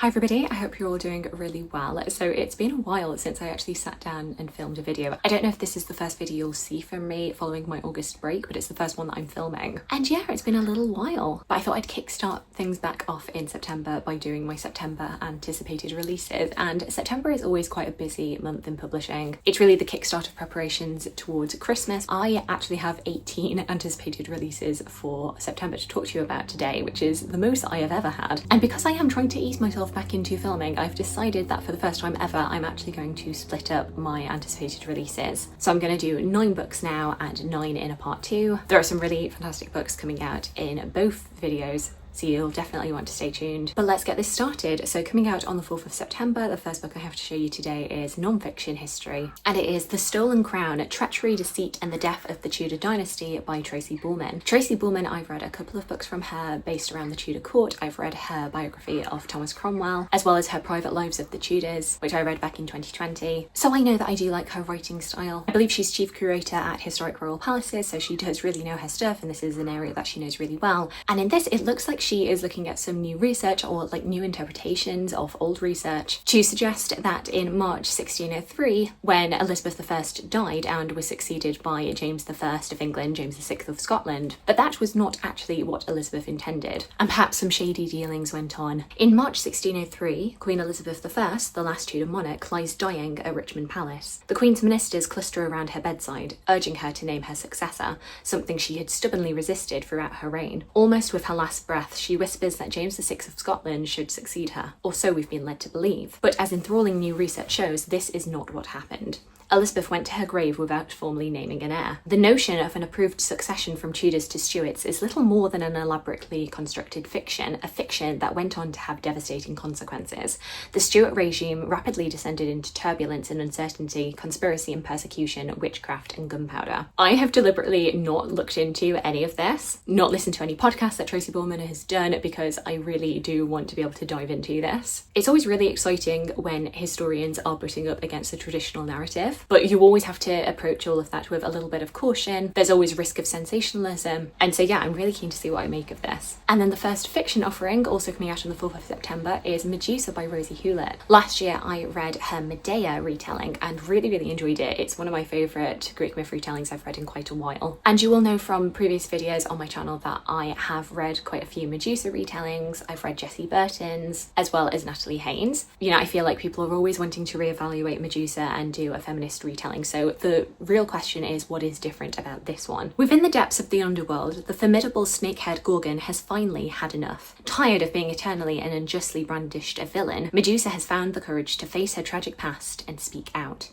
Hi everybody, I hope you're all doing really well. So it's been a while since I actually sat down and filmed a video. I don't know if this is the first video you'll see from me following my August break, but it's the first one that I'm filming. And yeah, it's been a little while, but I thought I'd kickstart things back off in September by doing my September anticipated releases. And September is always quite a busy month in publishing. It's really the kickstart of preparations towards Christmas. I actually have 18 anticipated releases for September to talk to you about today, which is the most I have ever had. And because I am trying to ease myself back into filming, I've decided that for the first time ever, I'm actually going to split up my anticipated releases. So I'm going to do 9 books now and 9 in a part 2. There are some really fantastic books coming out in both videos, so you'll definitely want to stay tuned. But let's get this started. So coming out on the 4th of September, the first book I have to show you today is non-fiction history, and it is The Stolen Crown, Treachery, Deceit and the Death of the Tudor Dynasty by Tracy Borman. Tracy Borman, I've read a couple of books from her based around the Tudor court. I've read her biography of Thomas Cromwell, as well as her Private Lives of the Tudors, which I read back in 2020. So I know that I do like her writing style. I believe she's chief curator at Historic Royal Palaces, so she does really know her stuff, and this is an area that she knows really well. And in this, it looks like she is looking at some new research or like new interpretations of old research to suggest that in March 1603, when Elizabeth I died and was succeeded by James I of England, James VI of Scotland, that was not actually what Elizabeth intended, and perhaps some shady dealings went on. In March 1603, Queen Elizabeth I, the last Tudor monarch, lies dying at Richmond Palace. The Queen's ministers cluster around her bedside, urging her to name her successor, something she had stubbornly resisted throughout her reign. Almost with her last breath, she whispers that James VI of Scotland should succeed her, or so we've been led to believe. But as enthralling new research shows, this is not what happened. Elizabeth went to her grave without formally naming an heir. The notion of an approved succession from Tudors to Stuarts is little more than an elaborately constructed fiction, a fiction that went on to have devastating consequences. The Stuart regime rapidly descended into turbulence and uncertainty, conspiracy and persecution, witchcraft and gunpowder. I have deliberately not looked into any of this, not listened to any podcasts that Tracy Borman has done, because I really do want to be able to dive into this. It's always really exciting when historians are butting up against the traditional narrative, but you always have to approach all of that with a little bit of caution. There's always risk of sensationalism, and so yeah, I'm really keen to see what I make of this. And then the first fiction offering, also coming out on the 4th of September, is Medusa by Rosie Hewlett. Last year I read her Medea retelling and really enjoyed it. It's one of my favourite Greek myth retellings I've read in quite a while. And you will know from previous videos on my channel that I have read quite a few Medusa retellings. I've read Jessie Burton's, as well as Natalie Haynes. You know, I feel like people are always wanting to reevaluate Medusa and do a feminist retelling, so the real question is, what is different about this one? Within the depths of the underworld, the formidable snake-haired Gorgon has finally had enough. Tired of being eternally and unjustly brandished a villain, Medusa has found the courage to face her tragic past and speak out.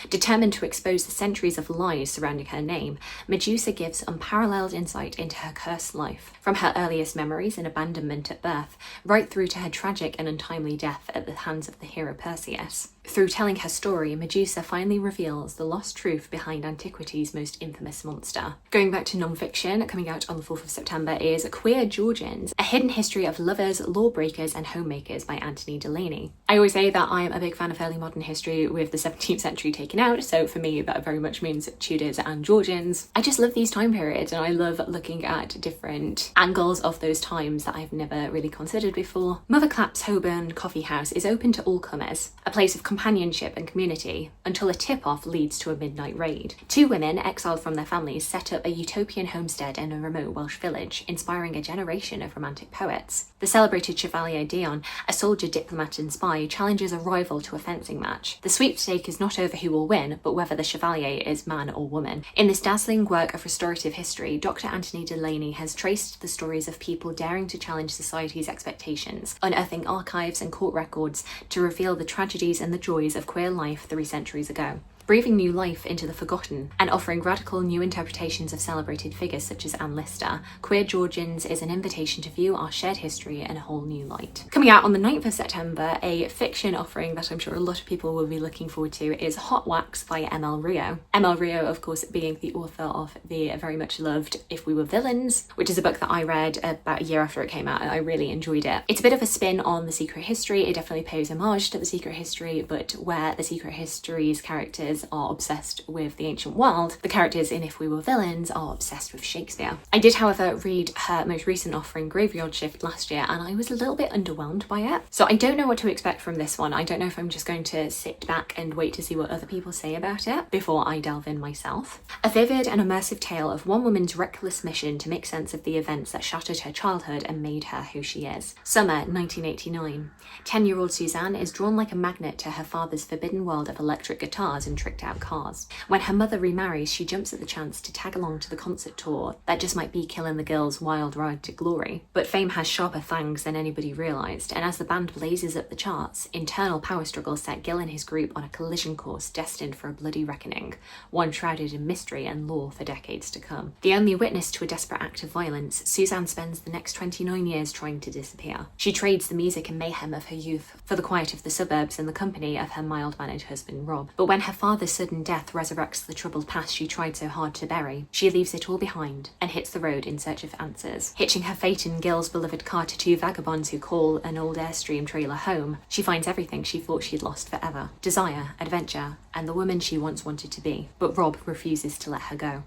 Determined to expose the centuries of lies surrounding her name, Medusa gives unparalleled insight into her cursed life, from her earliest memories and abandonment at birth, right through to her tragic and untimely death at the hands of the hero Perseus. Through telling her story, Medusa finally reveals the lost truth behind antiquity's most infamous monster. Going back to non-fiction, coming out on the 4th of September is Queer Georgians, a hidden history of lovers, lawbreakers and homemakers by Anthony Delaney. I always say that I am a big fan of early modern history with the 17th century taken out, so for me that very much means Tudors and Georgians. I just love these time periods, and I love looking at different angles of those times that I've never really considered before. Mother Clapp's Holborn Coffee House is open to all comers, a place of companionship and community, until a tip-off leads to a midnight raid. 2 women, exiled from their families, set up a utopian homestead in a remote Welsh village, inspiring a generation of romantic poets. The celebrated Chevalier Dion, a soldier, diplomat and spy, challenges a rival to a fencing match. The sweepstake is not over who will win, but whether the Chevalier is man or woman. In this dazzling work of restorative history, Dr. Anthony Delaney has traced the stories of people daring to challenge society's expectations, unearthing archives and court records to reveal the tragedies and the joys of queer life 3 centuries ago. breathing new life into the forgotten and offering radical new interpretations of celebrated figures such as Anne Lister, Queer Georgians is an invitation to view our shared history in a whole new light. Coming out on the 9th of September, a fiction offering that I'm sure a lot of people will be looking forward to is Hot Wax by ML Rio. ML Rio, of course, being the author of the very much loved If We Were Villains, which is a book that I read about a year after it came out, and I really enjoyed it. It's a bit of a spin on The Secret History. It definitely pays homage to The Secret History, but where The Secret History's characters characters are obsessed with the ancient world, the characters in If We Were Villains are obsessed with Shakespeare. I did, however, read her most recent offering, Graveyard Shift, last year, and I was a little bit underwhelmed by it. So I don't know what to expect from this one. I don't know if I'm just going to sit back and wait to see what other people say about it before I delve in myself. A vivid and immersive tale of one woman's reckless mission to make sense of the events that shattered her childhood and made her who she is. Summer 1989. 10-year-old Suzanne is drawn like a magnet to her father's forbidden world of electric guitars and tricked out cars. When her mother remarries, she jumps at the chance to tag along to the concert tour that just might be Killing the Girl's wild ride to glory. But fame has sharper fangs than anybody realised, and as the band blazes up the charts, internal power struggles set Gil and his group on a collision course destined for a bloody reckoning, one shrouded in mystery and lore for decades to come. The only witness to a desperate act of violence, Suzanne spends the next 29 years trying to disappear. She trades the music and mayhem of her youth for the quiet of the suburbs and the company of her mild-mannered husband Rob. But when her father's sudden death resurrects the troubled past she tried so hard to bury, she leaves it all behind and hits the road in search of answers. Hitching her fate in Gil's beloved car to two vagabonds who call an old Airstream trailer home, she finds everything she thought she'd lost forever: desire, adventure, and the woman she once wanted to be. But Rob refuses to let her go.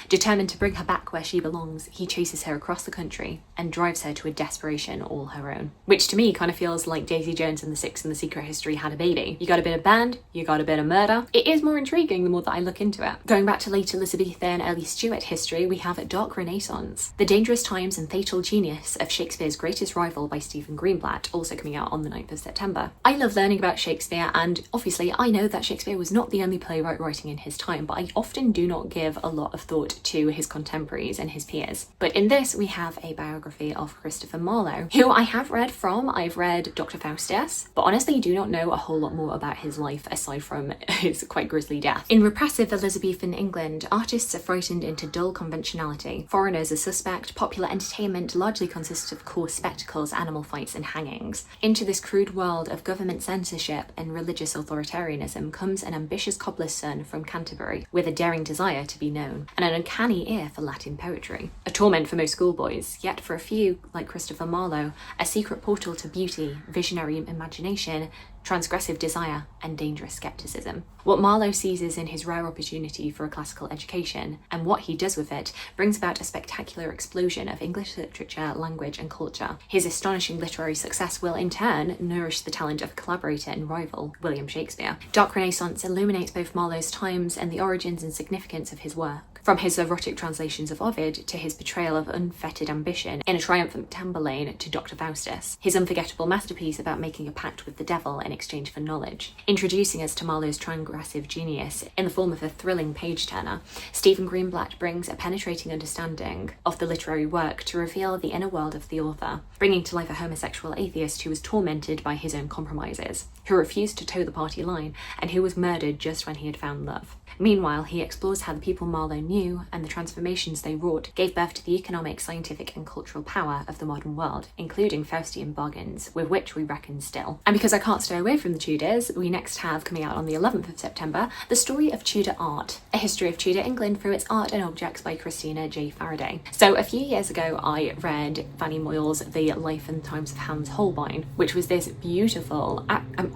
Determined to bring her back where she belongs, he chases her across the country and drives her to a desperation all her own. Which to me kind of feels like Daisy Jones and the Six and the Secret History had a baby. You got a bit of band, you got a bit of murder. It is more intriguing the more that I look into it. Going back to late Elizabethan, early Stuart history, we have a Dark Renaissance, The Dangerous Times and Fatal Genius of Shakespeare's Greatest Rival by Stephen Greenblatt, also coming out on the 9th of September. I love learning about Shakespeare, and obviously I know that Shakespeare was not the only playwright writing in his time, but I often do not give a lot of thought to his contemporaries and his peers. But in this we have a biography of Christopher Marlowe, who I have read from. I've read Dr. Faustus, but honestly do not know a whole lot more about his life aside from his quite grisly death. In repressive Elizabethan England, artists are frightened into dull conventionality. Foreigners are suspect. Popular entertainment largely consists of coarse spectacles, animal fights and hangings. Into this crude world of government censorship and religious authoritarianism comes an ambitious cobbler's son from Canterbury with a daring desire to be known and an uncanny ear for Latin poetry. A torment for most schoolboys, yet for a few, like Christopher Marlowe, a secret portal to beauty, visionary imagination, transgressive desire, and dangerous skepticism. What Marlowe seizes in his rare opportunity for a classical education, and what he does with it, brings about a spectacular explosion of English literature, language, and culture. His astonishing literary success will, in turn, nourish the talent of collaborator and rival, William Shakespeare. Dark Renaissance illuminates both Marlowe's times and the origins and significance of his work. From his erotic translations of Ovid to his portrayal of unfettered ambition in A Triumphant Tamburlaine to Dr. Faustus, his unforgettable masterpiece about making a pact with the devil in exchange for knowledge. Introducing us to Marlowe's transgressive genius in the form of a thrilling page-turner, Stephen Greenblatt brings a penetrating understanding of the literary work to reveal the inner world of the author, bringing to life a homosexual atheist who was tormented by his own compromises, who refused to toe the party line, and who was murdered just when he had found love. Meanwhile, he explores how the people Marlowe knew and the transformations they wrought gave birth to the economic, scientific and cultural power of the modern world, including Faustian bargains, with which we reckon still. And because I can't stay away from the Tudors, we next have, coming out on the 11th of September, The Story of Tudor Art, a history of Tudor England through its art and objects by Christina J. Faraday. So a few years ago, I read Fanny Moyle's The Life and Times of Hans Holbein, which was this beautiful,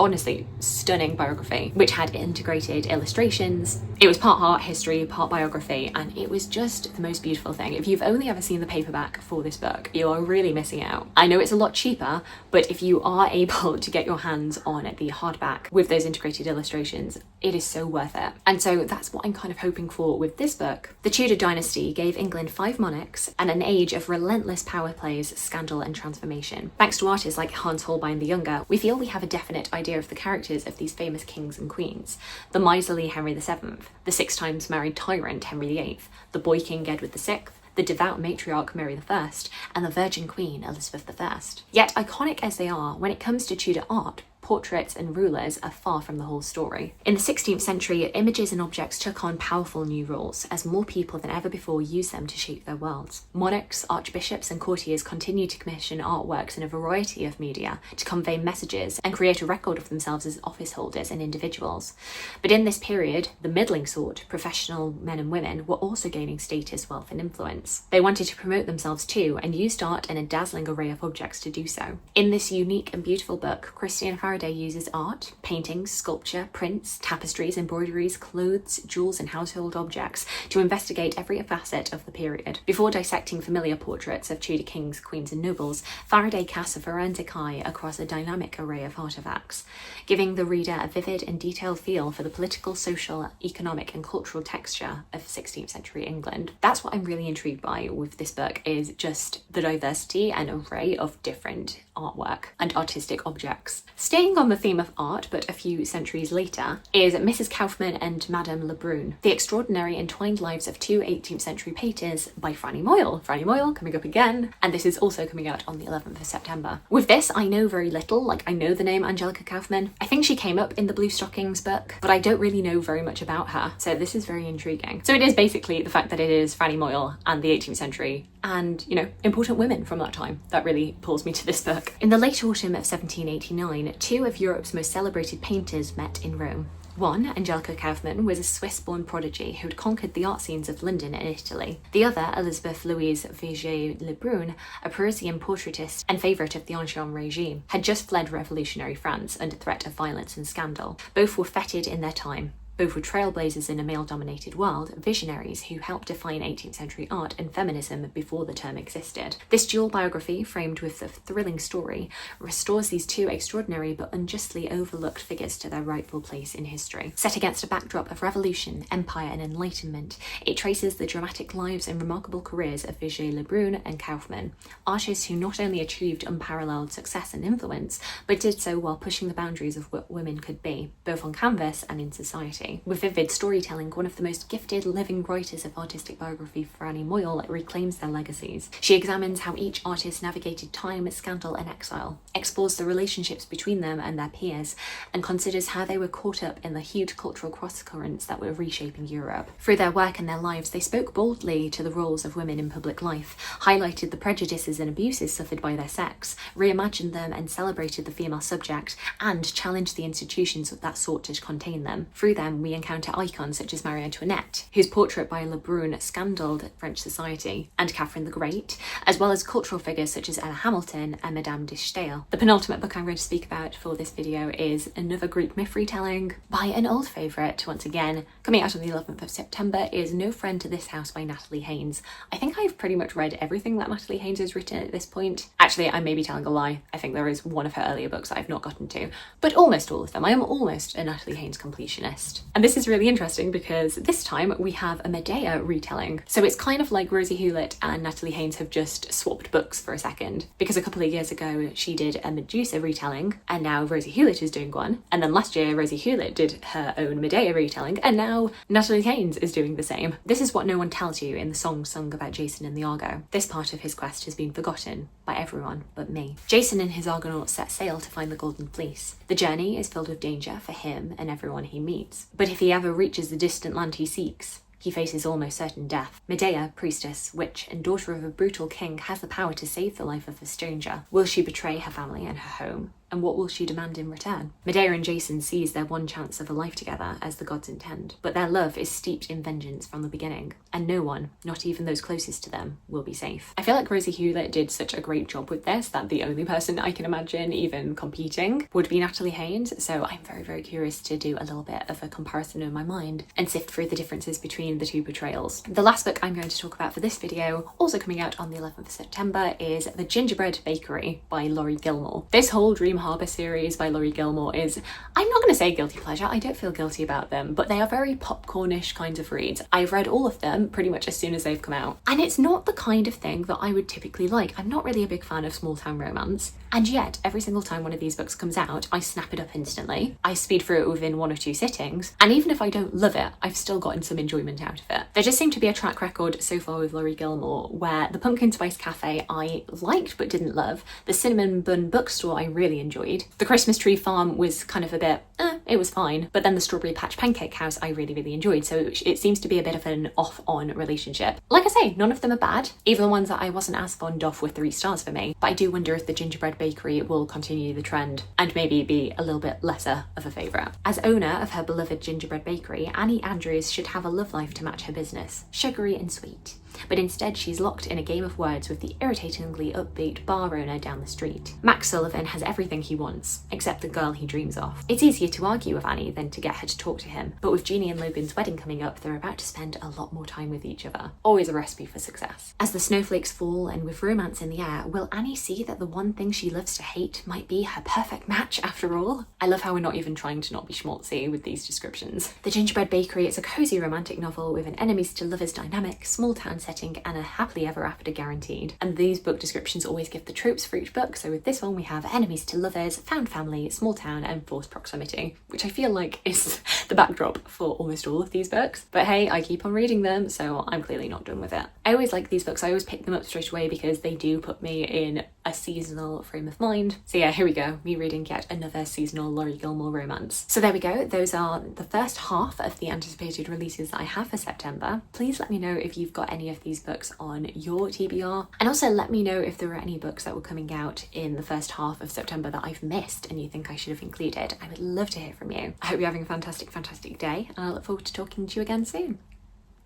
honestly stunning biography, which had integrated illustrations. It was part art history, part biography, and it was just the most beautiful thing. If you've only ever seen the paperback for this book, you are really missing out. I know it's a lot cheaper, but if you are able to get your hands on the hardback with those integrated illustrations, it is so worth it. And so that's what I'm kind of hoping for with this book. The Tudor dynasty gave England 5 monarchs and an age of relentless power plays, scandal and transformation. Thanks to artists like Hans Holbein the Younger, we feel we have a definite idea of the characters of these famous kings and queens. The miserly Henry VII, the 6 times married tyrant Henry VIII, the boy king Edward VI, the devout matriarch Mary I, and the virgin queen Elizabeth I. Yet iconic as they are, when it comes to Tudor art, portraits and rulers are far from the whole story. In the 16th century, images and objects took on powerful new roles as more people than ever before used them to shape their worlds. Monarchs, archbishops and courtiers continued to commission artworks in a variety of media to convey messages and create a record of themselves as office holders and individuals. But in this period, the middling sort, professional men and women, were also gaining status, wealth and influence. They wanted to promote themselves too and used art and a dazzling array of objects to do so. In this unique and beautiful book, Christina Faraday Faraday uses art, paintings, sculpture, prints, tapestries, embroideries, clothes, jewels, and household objects to investigate every facet of the period. Before dissecting familiar portraits of Tudor kings, queens, and nobles, Faraday casts a forensic eye across a dynamic array of artifacts, giving the reader a vivid and detailed feel for the political, social, economic, and cultural texture of 16th century England. That's what I'm really intrigued by with this book, is just the diversity and array of different artwork and artistic objects. Staying on the theme of art, but a few centuries later, is Mrs. Kaufmann and Madame Lebrun, The Extraordinary Entwined Lives of Two 18th Century Painters by Franny Moyle. Franny Moyle coming up again, and this is also coming out on the 11th of September. With this, I know very little. Like, I know the name Angelica Kaufmann. I think she came up in the Blue Stockings book, but I don't really know very much about her, so this is very intriguing. So it is basically the fact that it is Franny Moyle and the 18th century and, you know, important women from that time that really pulls me to this book. In the late autumn of 1789, two of Europe's most celebrated painters met in Rome. One, Angelica Kaufmann, was a Swiss-born prodigy who had conquered the art scenes of London and Italy. The other, Elizabeth Louise Vigée Lebrun, a Parisian portraitist and favourite of the Ancien regime, had just fled revolutionary France under threat of violence and scandal. Both were feted in their time. Both were trailblazers in a male-dominated world, visionaries who helped define 18th century art and feminism before the term existed. This dual biography, framed with a thrilling story, restores these two extraordinary but unjustly overlooked figures to their rightful place in history. Set against a backdrop of revolution, empire, and enlightenment, it traces the dramatic lives and remarkable careers of Vigée Lebrun and Kaufmann, artists who not only achieved unparalleled success and influence, but did so while pushing the boundaries of what women could be, both on canvas and in society. With vivid storytelling, one of the most gifted living writers of artistic biography, Franny Moyle, reclaims their legacies. She examines how each artist navigated time, scandal, and exile, explores the relationships between them and their peers, and considers how they were caught up in the huge cultural cross-currents that were reshaping Europe. Through their work and their lives, they spoke boldly to the roles of women in public life, highlighted the prejudices and abuses suffered by their sex, reimagined them and celebrated the female subject, and challenged the institutions that sought to contain them. Through them, we encounter icons such as Marie Antoinette, whose portrait by Lebrun scandaled French society, and Catherine the Great, as well as cultural figures such as Ella Hamilton and Madame de Staël. The penultimate book I'm going to speak about for this video is another Greek myth retelling by an old favourite, once again, coming out on the 11th of September, is No Friend to This House by Natalie Haynes. I think I've pretty much read everything that Natalie Haynes has written at this point. Actually, I may be telling a lie. I think there is one of her earlier books that I've not gotten to, but almost all of them. I am almost a Natalie Haynes completionist. And this is really interesting because this time we have a Medea retelling. So it's kind of like Rosie Hewlett and Natalie Haynes have just swapped books for a second, because a couple of years ago she did a Medusa retelling and now Rosie Hewlett is doing one. And then last year Rosie Hewlett did her own Medea retelling and now Natalie Haynes is doing the same. This is what no one tells you in the song sung about Jason and the Argo. This part of his quest has been forgotten by everyone but me. Jason and his Argonauts set sail to find the Golden Fleece. The journey is filled with danger for him and everyone he meets. But if he ever reaches the distant land he seeks, he faces almost certain death. Medea, priestess, witch, and daughter of a brutal king, has the power to save the life of a stranger. Will she betray her family and her home? And what will she demand in return? Medea and Jason seize their one chance of a life together as the gods intend, but their love is steeped in vengeance from the beginning, and no one, not even those closest to them, will be safe. I feel like Rosie Hewlett did such a great job with this that the only person I can imagine even competing would be Natalie Haynes, so I'm very, very curious to do a little bit of a comparison in my mind and sift through the differences between the two portrayals. The last book I'm going to talk about for this video, also coming out on the 11th of September, is The Gingerbread Bakery by Laurie Gilmore. This whole Dream Harbour series by Laurie Gilmore is, I'm not going to say guilty pleasure, I don't feel guilty about them, but they are very popcornish kinds of reads. I've read all of them pretty much as soon as they've come out, and it's not the kind of thing that I would typically like. I'm not really a big fan of small town romance, and yet every single time one of these books comes out, I snap it up instantly. I speed through it within 1 or 2 sittings, and even if I don't love it, I've still gotten some enjoyment out of it. There just seemed to be a track record so far with Laurie Gilmore where the Pumpkin Spice Cafe I liked but didn't love, the Cinnamon Bun Bookstore I really enjoyed, the Christmas Tree Farm was kind of a bit, it was fine, but then the Strawberry Patch Pancake House I really, really enjoyed, so it seems to be a bit of an off-on relationship. Like I say, none of them are bad, even the ones that I wasn't as fond of with 3 stars for me, but I do wonder if the Gingerbread Bakery will continue the trend and maybe be a little bit lesser of a favourite. As owner of her beloved Gingerbread Bakery, Annie Andrews should have a love life to match her business, sugary and sweet. but instead she's locked in a game of words with the irritatingly upbeat bar owner down the street. Max Sullivan has everything he wants, except the girl he dreams of. It's easier to argue with Annie than to get her to talk to him, but with Jeannie and Logan's wedding coming up, they're about to spend a lot more time with each other. Always a recipe for success. As the snowflakes fall and with romance in the air, will Annie see that the one thing she loves to hate might be her perfect match after all? I love how we're not even trying to not be schmaltzy with these descriptions. The Gingerbread Bakery is a cozy romantic novel with an enemies to lovers dynamic, small town setting, and a happily ever after guaranteed. And these book descriptions always give the tropes for each book, so with this one we have enemies to lovers, found family, small town, and forced proximity, which I feel like is the backdrop for almost all of these books. But hey, I keep on reading them, so I'm clearly not done with it. I always like these books. I always pick them up straight away because they do put me in a seasonal frame of mind. So yeah, here we go, me reading yet another seasonal Laurie Gilmore romance. So there we go, those are the first half of the anticipated releases that I have for September. Please let me know if you've got any of these books on your TBR, and also let me know if there are any books that were coming out in the first half of September that I've missed and you think I should have included. I would love to hear from you. I hope you're having a fantastic day, and I look forward to talking to you again soon.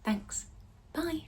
Thanks. Bye.